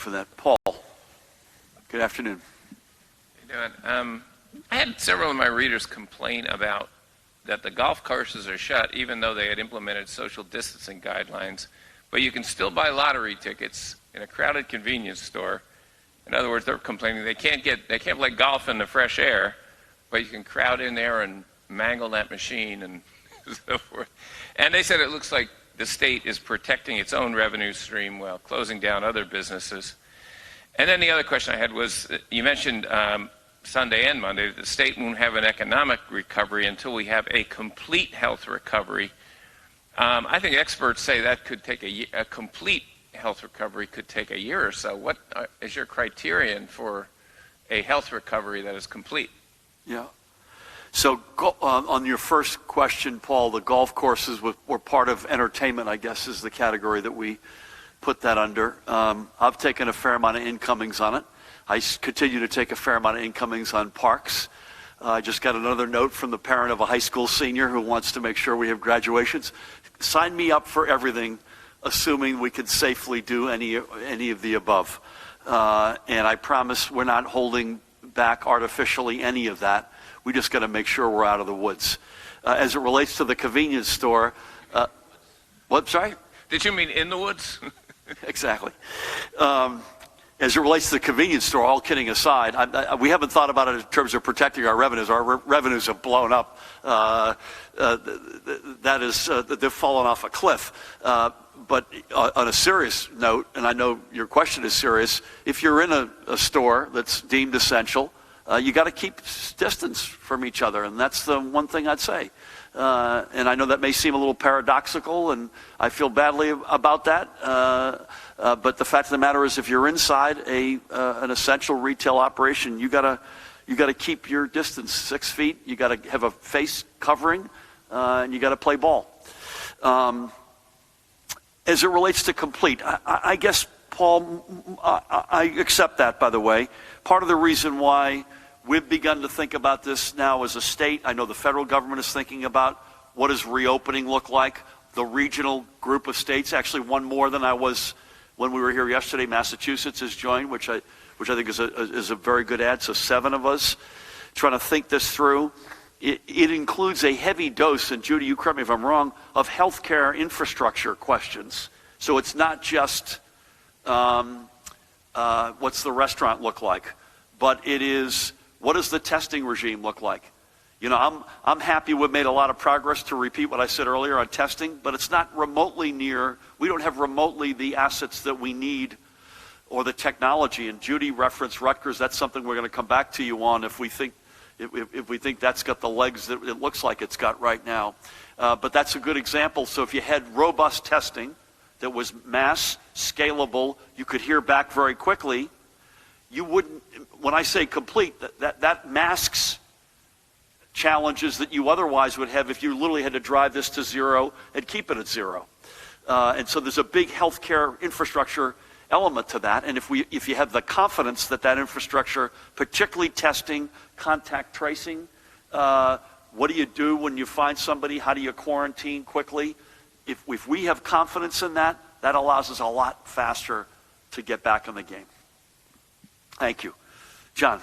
for that. Paul, good afternoon. How you doing? I had several of my readers complain about that the golf courses are shut, even though they had implemented social distancing guidelines, but you can still buy lottery tickets in a crowded convenience store. In other words, they're complaining they can't play golf in the fresh air, but you can crowd in there and mangle that machine and so forth. And they said it looks like the state is protecting its own revenue stream while closing down other businesses. And then the other question I had was, you mentioned Sunday and Monday that the state won't have an economic recovery until we have a complete health recovery. I think experts say that could take a complete health recovery could take a year or so. What is your criterion for a health recovery that is complete? Yeah. So on your first question, Paul, the golf courses were part of entertainment, I guess, is the category that we put that under. I've taken a fair amount of incomings on it. I continue to take a fair amount of incomings on parks. I just got another note from the parent of a high school senior who wants to make sure we have graduations. Sign me up for everything, assuming we can safely do any of the above. And I promise we're not holding back artificially any of that. We just got to make sure we're out of the woods. As it relates to the convenience store, what, sorry? Did you mean in the woods? Exactly. As it relates to the convenience store, all kidding aside, we haven't thought about it in terms of protecting our revenues. Our revenues have blown up. They've fallen off a cliff. But on a serious note, and I know your question is serious, if you're in a store that's deemed essential, you got to keep distance from each other, and that's the one thing I'd say. And I know that may seem a little paradoxical, and I feel badly about that. But the fact of the matter is, if you're inside an essential retail operation, you got to keep your distance 6 feet. You got to have a face covering, and you got to play ball. As it relates to complete, I guess, Paul, I accept that, by the way. Part of the reason why we've begun to think about this now as a state, I know the federal government is thinking about what does reopening look like. The regional group of states, actually one more than I was when we were here yesterday, Massachusetts has joined, which I think is a very good add. So 7 of us trying to think this through. It includes a heavy dose, and Judy, you correct me if I'm wrong, of healthcare infrastructure questions. So it's not just what's the restaurant look like, but it is what does the testing regime look like? You know, I'm happy we've made a lot of progress, to repeat what I said earlier on testing, but it's not remotely near, we don't have remotely the assets that we need or the technology. And Judy referenced Rutgers. That's something we're going to come back to you on if we think that's got the legs that it looks like it's got right now. But that's a good example. So if you had robust testing that was mass, scalable, you could hear back very quickly, you wouldn't, when I say complete, that masks challenges that you otherwise would have if you literally had to drive this to zero and keep it at zero. And so there's a big healthcare infrastructure element to that. And if you have the confidence that infrastructure, particularly testing, contact tracing, what do you do when you find somebody? How do you quarantine quickly? If we have confidence in that, that allows us a lot faster to get back in the game. Thank you. John.